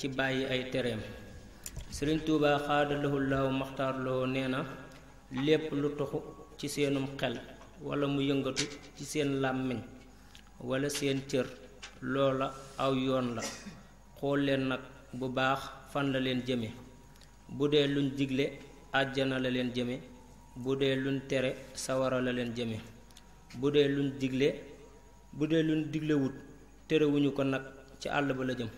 ci bàyyi ay tereem. Sëriñ Tuubaa xaadalahu laahu maxtaarloo nee na lépp lu toxu ci seenum xel wala mu yëngatu ci seen làmmiñ wala seen cër loola aw yoon la. xool leen nag bu baax fan la leen jëme. bu dee luñ digle àjjana la leen jëme, bu dee luñ tere sawara la leen jëme. bu dee luñ diglewut terewuñu ko nag ci àll ba la jëm.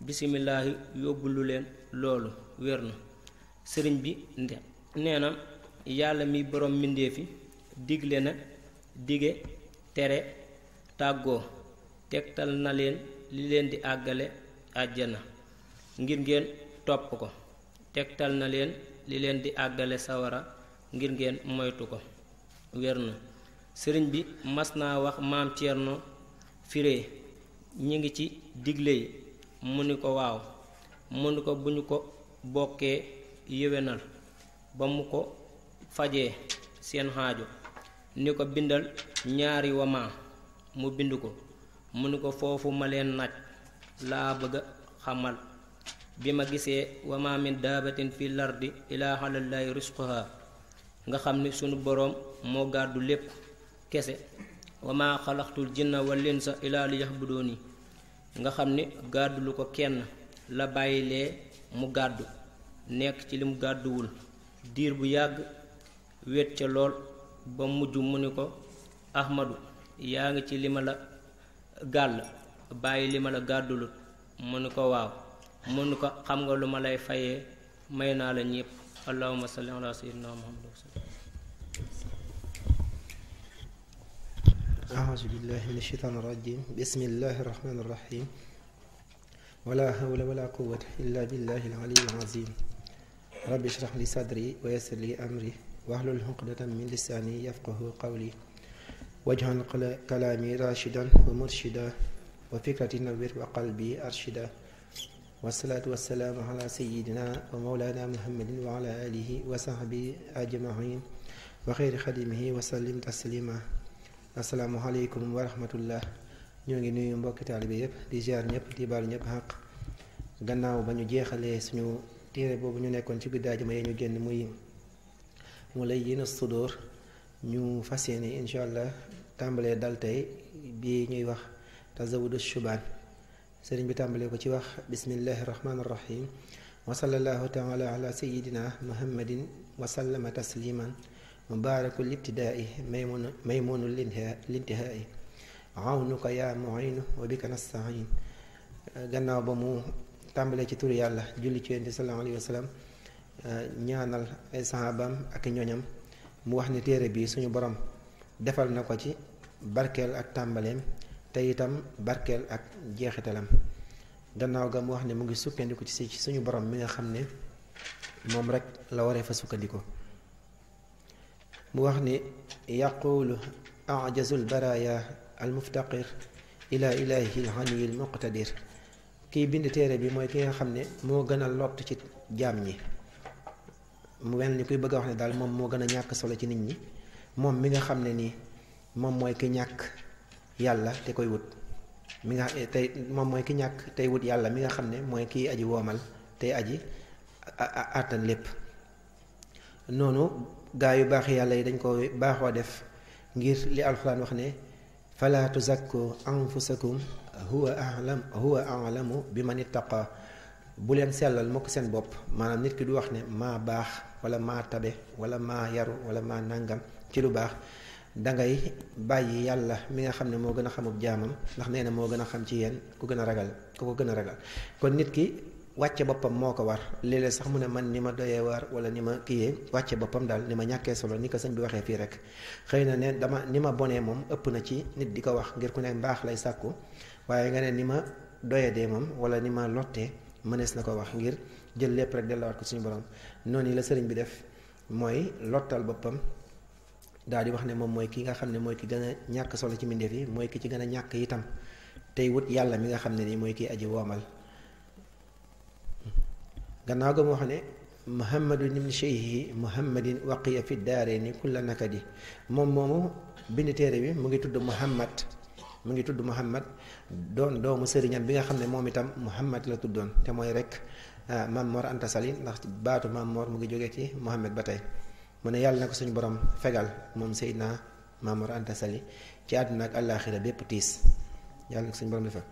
bismillaahi yóbbu lu leen loolu wér na. sëriñ bi nee na yàlla mi borom mbindéefi digle na dige tere tàggoo tegtal na leen li leen di àggale àjjana ngir ngeen topp ko, tegtal na leen li leen di àggale sawara ngir ngeen moytu ko wér na. sëriñ bi mas naa wax maam Ceerno firee ñi ngi ci digle yi, mu ni ko waaw, mu ni ko bu ñu ko bokkee yéwénal ba mu ko fajee seen xaajo, ni ko bindal ñaari wamaa mu bind ko, mu ni ko foofu ma leen naaj laa bëgga xamal bi ma gisee wamaa min daabatin fi lardi ilaa xalallaahi risquha nga xam ni sunu boroom moo gàddu lépp kese. wamaa xalaxtul jinna wal insa ilaa li yaxbudooni nga xam ni gàddu lu ko kenn la bàyyilee mu gàddu nekk ci li mu gàdduwul diir bu yàgg wét ca lool ba mujj mu ni ko ahmadu yaa ngi ci li ma la gàll bàyyi li ma la gàddulut, mu ni ko waaw, mu ni ko xam nga lu ma lay fayee, may naa la ñépp. allahumma salli ala sayyidina muhammad wa sallam. a'uuzu billahi min ash-shaytaani rajiim. bismillahi rahmaani rahiim. wala hawla wala quwwata illa billahi al-aliyyi al-aziim. rabbi shrah li sadri wa yassir li amri wahlul uqdatan min lisaani yafqahu qawli waj'al kalaami rashidan wa murshida wa fikrati nawwir wa qalbi arshida. wassalaatu wassalaamu ala sayyidina wa mawlana muhammadin wa ala alihi wa sahbihi ajmain wa xayri xadimihi wa sallim taslima. assalaamu aleykum wa rahmatullah. ñoo ngi nuyu mbokki taalibe yépp di ziar ñëpp di baalu ñëpp xaq. gannaaw ba ñu jeexalee suñu téere boobu ñu nekkoon ci guddi àjjuma yi ñu génn muy Mulayyinu Sudur, ñu fas yéene incha allah tàmbalee dal tey bii ñuy wax Tazawudu Shubaan. sëriñ bi tàmbalee ko ci wax bismillahi rahmaani rahim wa sallallahu taala ala sayidina muhammadin wa sallama tasliman mubaarakul ibtidaai maymunul lintihaai awnuka yaa muinu wa bika nastain. gannaaw ba mu tàmbalee ci turu yàlla julli ci yonent sallallahu alayhi wa sallam ñaanal ay sahabaam ak ñoñam, mu wax ni téere bi suñu borom defal na ko ci barkeel ak tàmbaleem te itam barkeel ak jeexitalam. gannaaw ga mu wax ne mu ngi sukkandiku ci suñu borom mi nga xam ne moom rek la waree fa sukkandiku. mu wax ni yaqulu ajazul baraya al muftaqir ila ilahi al ghani al muqtadir. kiy bind téere bi mooy ki nga xam ne moo gën a lott ci jaam ñi. mu mel ni kuy bëgg a wax ne daal moom moo gën a ñàkk solo ci nit ñi, moom mi nga xam ne nii moom mooy ki ñàkk yàlla te koy wut, moom mooy ki ñàkk tey wut yàlla mi nga xam ne mooy kiy aji woomal tey aji àttan lépp. noonu gaa yu baax yàlla yi dañ ko baaxoo def ngir li alxuraan wax ne fala tuzakku anfusakum huwa a'lamu bi man ittaqa. bu leen sellal mukk seen bopp, maanaam nit ki du wax ne maa baax wala maa tabe wala maa yaru wala maa nàngam ci lu baax. dangay bàyyi yàlla mi nga xam ne moo gën a xamub jaamam, ndax nee na moo gën a xam ci yéen ku ko gën a ragal. kon nit ki wàcce boppam moo ko war. léeg-léeg sax mu ne man ni ma doyee war wala ni ma kiyee wàcce boppam daal ni ma ñàkkee solo, ni ko sëñ bi waxee fii rek. xëy na ne ni ma bonee moom ëpp na ci nit di ko wax ngir ku ne mbaax lay sàkku, waaye nga ne ni ma doyadee moom wala ni ma lottee mënees na ko wax ngir jël lépp rek delluwaat ko suñu borom. noonu la sëriñ bi def mooy lottal boppam, daal di wax ne moom mooy ki nga xam ne mooy ki gën a ñàkk solo ci mbindeef yi, mooy ki ci gën a ñàkk itam tey wut yàlla mi nga xam ne nii mooy kii aji woomal. gannaaw ga mu wax ne muhammadun ibn cheikhi muhammadin waqiya fi daarayni kulla nakadi. moom moomu bind téere bi mu ngi tudd muhammad mu ngi tudd Muhammad doon doomu sëriñam bi nga xam ne moom itam Muhammad la tuddoon te mooy rek Maam Mor Anta Sali ndax baatu Maam Mor mu ngi jógee ci Muhammad ba tey mu ne yàlla na ko suñu borom fegal moom Seydina Maam Mor Anta Sali ci àdduna ak àllaaxira bépp tiis yàlla na ko suñu borom defa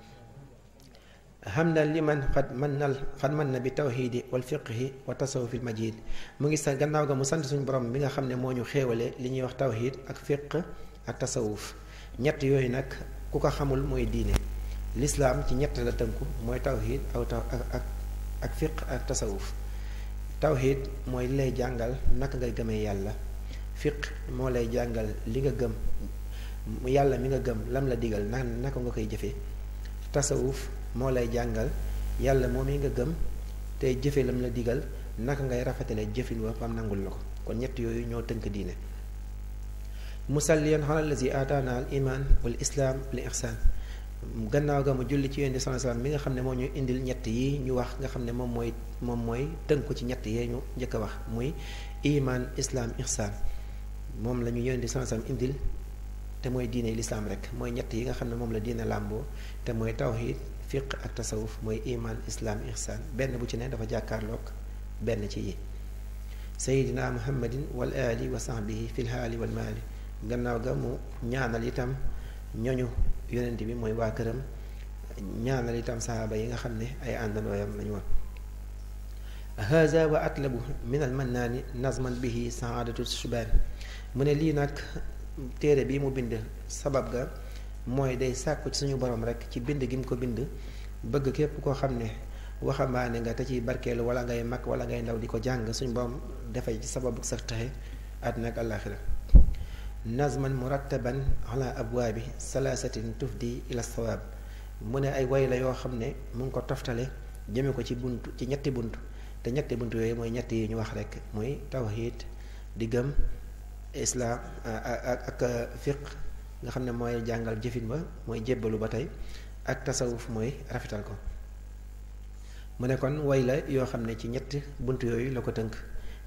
hamdan liman xad man na bi tawxiidi wal fiqhi wa tasawufil majid mu ngi sa gannaaw ga mu sant suñu borom bi nga xam ne moo ñu xéewale li ñuy wax tawxiid ak fiq ak tasawuf ñett yooyu nag ku ko xamul mooy diine lislaam ci ñett la tënku mooy tawxiid ak fiq ak tasawuf tawxiid mooy li lay jàngal naka ngay gëmee yàlla fiq moo lay jàngal li nga gëm yàlla mi nga gëm lam la digal naka nga koy jëfee tasawuf moo lay jàngal yàlla moom yi nga gëm tey jëfe lam la digal naka ngay rafetale jëfin wa bam nangul la ko kon ñett yooyu ñoo tënk diine musalliyan ala allazi ataana al iman wal islaam wal ihsaan gannaaw ga mu julli ci yonent bi sallallahu alayhi wasallam mi nga xam ne moo ñu indil ñett yi ñu wax nga xam ne moom mooy tënku ci ñett yee ñu njëkk a wax muy iman islaam ihsaan moom la ñu yonent bi sallallahu alayhi wasallam indil te mooy diine lislaam rek mooy ñett yi nga xam ne moom la diine làmboo te mooy tawxiid fiq ak tasawuf mooy iman islaam ihsaan benn bu ci ne dafa jàkkaarloog benn ci yi sayidina muhammadin wal ali wa sahbihi fil haali wal maali gannaaw ga mu ñaanal itam ñoñu yonent bi mooy waa këram ñaanal itam sahaaba yi nga xam ne ay àndandooyam lañu woon haza wa atlabu min al mannaani nazman bihi saadatu shubaan mu ne lii nag téere bi mu bind sabab ga mooy day sàkku ci suñu borom rek ci bind gi mu ko bind bëgg képp koo xam ne waxambaane nga te ci barkeelu wala ngay mag wala ngay ndaw di ko jàng suñu borom dafay ci sababu sa taxe àddina ak àllaaxira nazman murattaban ala abwaabi salaasatin tufdi ila sawaab mu ne ay way la yoo xam ne mu ngi ko toftale jëme ko ci bunt ci ñetti bunt te ñetti bunt yooyu mooy ñetti yi ñu wax rek mooy tawxiid di gëm islaam ak fiq nga xam ne mooy jàngal jëfin ba mooy jébbalu ba tey ak tasawuf mooy rafetal ko mu ne kon way la yoo xam ne ci ñetti bunt yooyu la ko tënk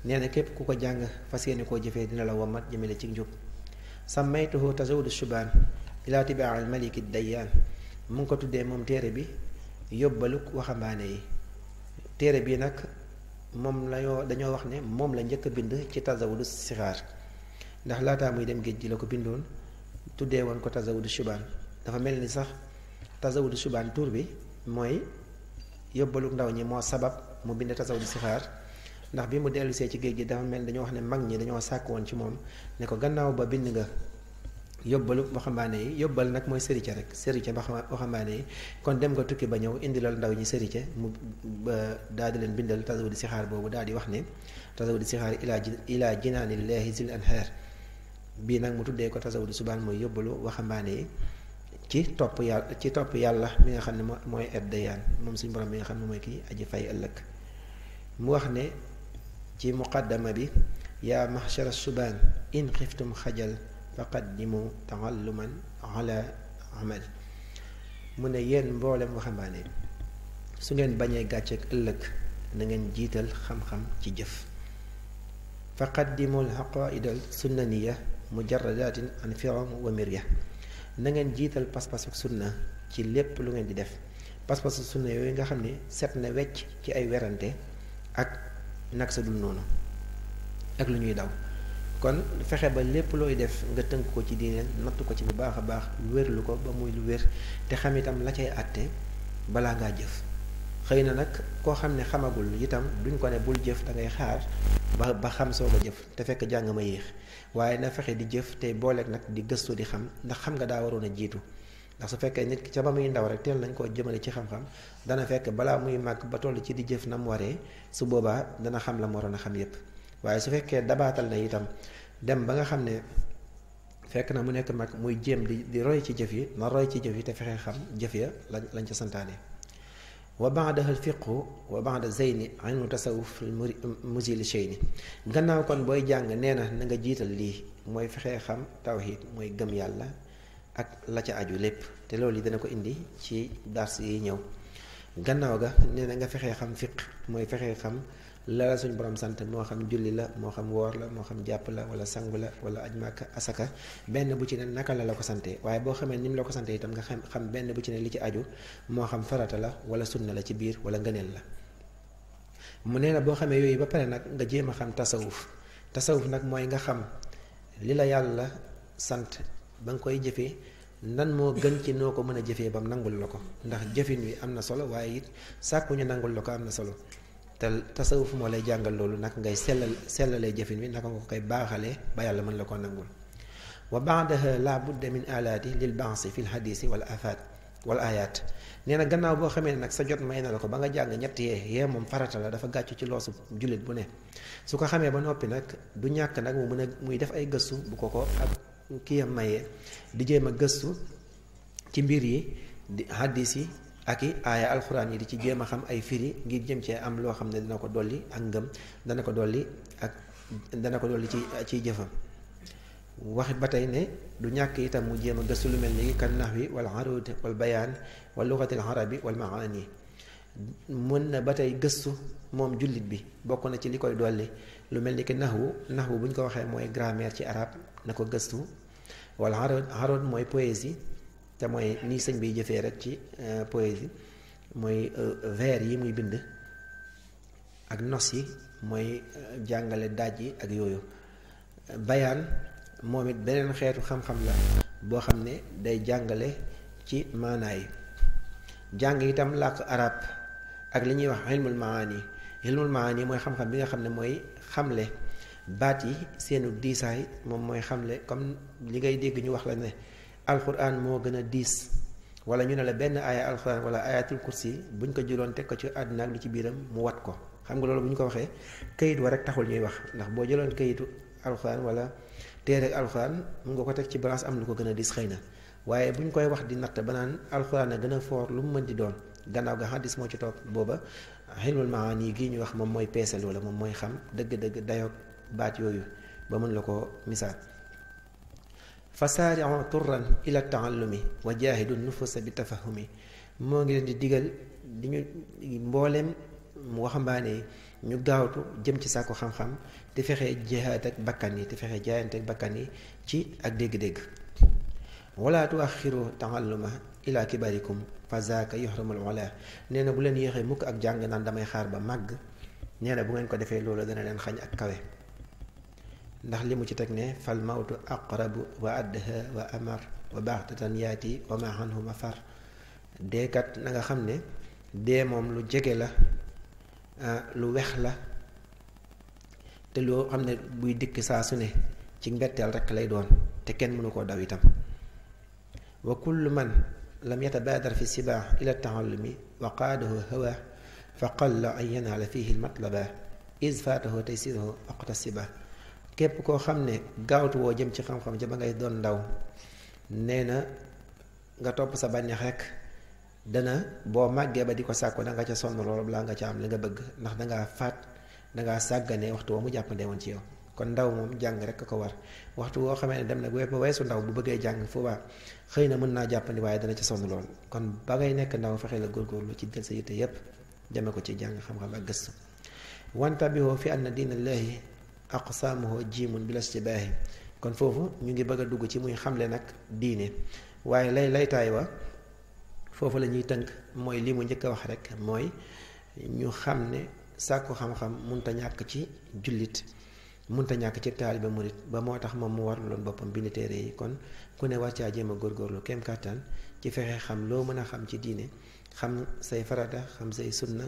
nee na képp ku ko jàng fas yéene koo jëfee dina la womat jëmale ci njub sammaytuhu tazawudu shubaan ila tibaa al maliki dayyaan mu ngi ko tuddee moom téere bi yóbbaluk waxambaane yi téere bi nag moom dañoo wax ne moom la njëkk a bind ci tazawudu sixaar ndax laataa muy dem géej gi la ko bindoon tuddee woon ko tazawudu shubaan dafa mel ni sax tazawudu shubaan tur bi mooy yóbbaluk ndaw ñi moo sabab mu bind tazawudu sixaar ndax bi mu dellusee ci géej gi dafa mel dañoo wax ne mag ñi dañoo sàkk woon ci moom ne ko gannaaw ba bind nga yóbbalu waxambaane yi yóbbal nag mooy sërice rek sërice waxambaane yi kon dem nga tukki ba ñëw indi loolu ndaw ñi sërice mu ba daal di leen bindal tazawudu sixaar boobu daal di wax ne tazawudu sixaar ilaa jinaanillaahi zil anhaar bii nag mu tuddee ko tazawudu subaan mooy yóbbalu waxambaane yi ci topp yàlla mi nga xam ne mooy eddayaan moom suñu borom mi nga xam ne mooy kii aji fay ëllëg mu wax ne ci muqaddama bi yaa mahshara subaan in xiftum xajal faqaddimu taalluman ala amal mu ne yéen mboolem waxambaane su ngeen bañee gàcceek ëllëg na ngeen jiital xam-xam ci jëf faqaddimul xaqaidal sunnaniya mujarradatin an firam wa mirya na ngeen jiital pas-pasu sunna ci lépp lu ngeen di def pas-pasu sunna yooyu nga xam ne set na wecc ci ay werante ak nag sa dul noonu ak lu ñuy daw kon fexe ba lépp looy def nga tënk ko ci diine natt ko ci bu baax a baax wérlu ko ba muy lu wér te xam itam la cay àtte balaa ngaa jëf xëy na nag koo xam ne xamagul itam duñ ko ne bul jëf da ngay xaar ba xam soog a jëf te fekk jàng ma yéex waaye na fexe di jëf te booleeg nag di gëstu di xam ndax xam nga daa waroon a jiitu ndax su fekkee nit ki ca ba muy ndaw rek teel nañ koo jëmale ci xam-xam dana fekk balaa muy màgg ba toll ci di jëf na mu waree su boobaa dana xam la mu waroon a xam yépp waaye su fekkee dabaatal na itam dem ba nga xam ne fekk na mu nekk mag muy jéem di roy ci jëf yi na roy ci jëf yi te fexe xam jëf ya lañ ca santaane wa baadaha al fiqhu wa baada zeyni ilmu tasawuf musil sheyni gannaaw kon booy jàng nee na nga jiital lii mooy fexe xam tawxiid mooy gëm yàlla ak la ca aju lépp te loolu yi dana ko indi ci dars yi ñëw gannaaw ga nee na nga fexee xam fiq mooy fexee xam la suñ borom sant moo xam julli la moo xam woor la moo xam jàpp la wala sangu la wala aj Màkka asaka benn bu ci ne naka la ko sante waaye boo xamee ni mu la ko sante itam nga xam benn bu ci ne li ci aju moo xam farata la wala sunna la ci biir wala ngëneel la. mu nee na boo xamee yooyu ba pare nag nga jéem a xam tasawuf nag mooy nga xam li la yàlla sant ba nga koy jëfee nan moo gën ci noo ko mën a jëfee ba mu nangul la ko ndax jëfin wi am na solo waaye it sàkku ñu nangul la ko am na solo te tasawuf moo lay jàngal loolu nag ngay sellalee jëfin wi naka nga ko koy baaxalee ba yàlla mën la ko nangul. wa baadaha la budda min alaati lil bansi fi l hadisi wal afaat wal ayaat nee na gannaaw boo xamee ne nag sa jot may na la ko ba nga jàng ñett yee moom farata la dafa gàccu ci loosu jullit bu ne su ko xamee ba noppi nag du ñàkk nag mu mën a muy def ay gëstu bu ko ak kiyam mayee di jéem a gëstu ci mbir yi di hadis yi ak i aaya alxuraan yi di ci jéem a xam ay firi ngir jëm cee am loo xam ne dina ko dolli ak ngëm dana ko dolli ci jëfam. waxit ba tey ne du ñàkk itam mu jéem a gëstu lu mel ni kan nahwi wal arud wal bayaan wal lugatil arabi wal maani mën na ba tey gëstu moom jullit bi bokk na ci li koy dolli lu mel ni ki naxwu bu ñu ko waxee mooy grammaire ci arab na ko gëstu wala arud mooy poésie te mooy nii sëñ biy jëfee rek ci poésie mooy vers yi muy bind ak nos yi mooy jàngale daaj yi ak yooyu. bayaan moom it beneen xeetu xam-xam la boo xam ne day jàngale ci maanaay jàng itam làkk arab ak li ñuy wax ilmul maani mooy xam-xam bi nga xam ne mooy xamle baat yi seenu diisaay moom mooy xamle comme li ngay dégg ñu wax la ne alquran moo gën a diis wala ñu ne la benn aaya alquran wala ayatul kursi buñ ko jëloon teg ko ci àdduna ak lu ci biiram mu wat ko xam nga loolu bu ñu ko waxee kayit wa rek taxul ñuy wax ndax boo jëloon kayitu alquran wala téere alxuraan mun nga ko teg ci balance am lu ko gën a dis xëy na waaye bu ñu koy wax di natt ba naan alxuraan a gën a foor lu mu mën di doon gannaaw ga xaddis moo ci topp booba xilmul maani gii ñu wax moom mooy peese loola moom mooy xam dëgg-dëgg dayoog baat yooyu ba mën la ko misaal. fa saari'u turran ila taallumi wa jaahidu nufusa bi tafahumi moo ngi leen di digal di ñu mbooleem mu waxambaane yi ñu gaawtu jëm ci sàkku xam-xam te fexe jihaad ak bakkan yi te fexe jaayante ak bakkan yi ci ak dégg-dégg. wala tuaxiru taalluma ila kibarikum fa zaaka yuhramul ula nee na bu leen yéexee mukk ak jàng naan damay xaar ba màgg nee na bu ngeen ko defee loolu dana leen xañ ak kawe ndax li mu ci teg ne fal mawtu aqrabu wa adha wa amar wa baxtatan yaati wa ma anhu mafar deekat na nga xam ne dee moom lu jege la lu wex la te loo xam ne buy dikk saa su ne ci mbetteel rekk lay doon te kenn mënu koo daw itam. wa kullu man lam yatabaadar fi sibaax ila taallumi wa qaadahu hawa fa qalla an yanaala fihi lmatlaba is faatahu taysiruhu waqta siba képp koo xam ne gaawtu woo jëm ci xam-xam ja ba ngay doon ndaw nee na nga topp sa bànneex rek dana boo màggee ba di ko sàkku da nga ca sonn loolu balaa nga ca am li nga bëgg ndax dangaa sàgganee waxtu woo mu jàppandee woon ci yow. kon ndaw moom jàng rek ko war waxtu woo xamee ne dem na ba weesu ndaw bu bëggee jàng foobaa xëy na mën naa jàppandi waaye dana ca sonn lool kon ba ngay nekk ndaw fexe la góorgóorlu ci jël sa yitte yépp jame ko ci jàng xam-xam ak gëstu. wantabihoo fi anna diinallaahi aqsaamuhu jiimun bila istibaahi kon foofu ñu ngi bëgg a dugg ci muy xamle nag diine waaye laytaay wa foofu la ñuy tënk mooy li mu njëkk a wax rek mooy ñu xam ne sàkku xam-xam munta ñàkk ci jullit munta ñàkk ci taaliba murit ba moo tax moom mu warloon boppam bind téere yi kon ku ne war caa jéem a góorgóorlu kem kàttan ci fexe xam loo mën a xam ci diine xam say farata xam say sunna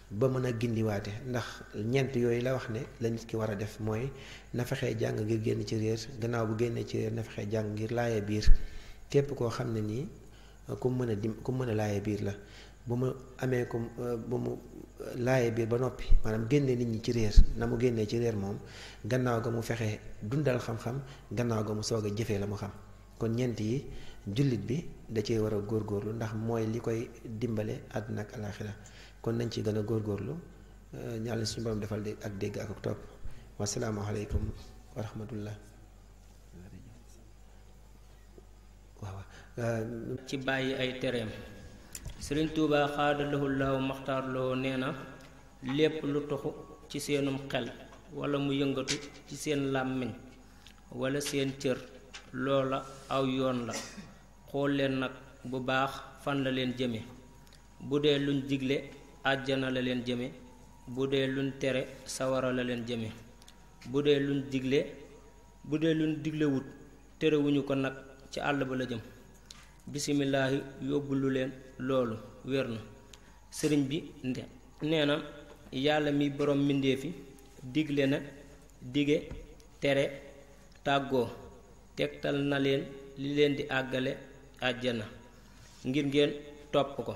ba mën a gindiwaate ndax ñeent yooyu la wax ne la nit ki war a def mooy na fexee jàng ngir génn ci réer gannaaw bu génnee ci réer na fexee jàng ngir laaye biir képp koo xam ne nii ku mën a laaye biir la bu mu amee ku bu mu laaye biir ba noppi maanaam génne nit ñi ci réer na mu génnee ci réer moom gannaaw ga mu fexe dundal xam-xam gannaaw ga mu soog a jëfee la mu xam kon ñeent yi jullit bi da cee war a góorgóorlu ndax mooy li koy dimbale àdduna ak alaaxira kon nañ ci gën a góorgóorlu ñaale suñu borom defal ak dégg ak topp wasalaamu aleykum wa rahmatullah. ci bàyyi ay tereem Sëriñ Tuubaa xaada lahu laahu maxtaar loo nee na lépp lu toxu ci seenum xel wala mu yëngatu ci seen làmmiñ wala seen cër loola aw yoon la. xool leen nag bu baax fan la leen jëme. bu dee luñ digle àjjana la leen jëme, bu dee luñ tere sawara la leen jëme. bu dee luñ diglewut terewuñu ko nag ci àll ba la jëm. bismillaahi yóbbu lu leen loolu wér na. sëriñ bi nee na yàlla mi borom mbindéefi digle na dige tere tàggoo tegtal na leen li leen di àggale àjjana ngir ngeen topp ko,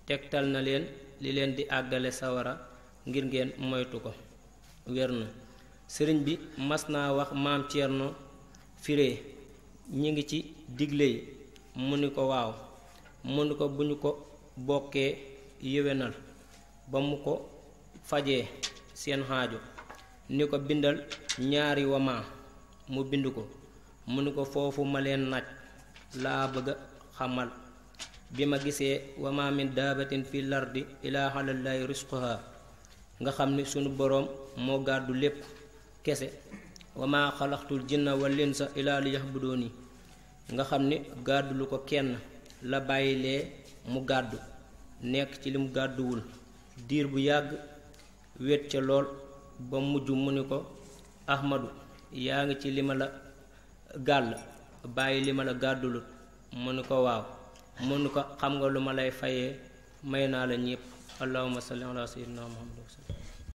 tegtal na leen li leen di àggale sawara ngir ngeen moytu ko wér na. sëriñ bi mas naa wax maam Ceerno firee ñi ngi ci digle yi, mu ni ko waaw, mu ni ko bu ñu ko bokkee yéwénal ba mu ko fajee seen xaajo, ni ko bindal ñaari wamaa mu bind ko, mu ni ko foofu ma leen naaj laa bëgga xamal bi ma gisee wama min daabatin fi lardi ilaa xalallaahi risquha nga xam ni sunu boroom moo gàddu lépp kese, wama xalaxtul jinna wal insa ilaa li yaxbudooni nga xam ni gàddu lu ko kenn la bàyyilee mu gàddu nekk ci li mu gàdduwul diir bu yàgg wét ca lool ba mujj mu ni ko ahmadu yaa ngi ci li ma la gàll bàyyi li ma la gàddulut, mu ni ko waaw, mu ni ko xam nga lu ma lay fayee, may naa la ñépp. allahumma salli ala sayyidina muhammad.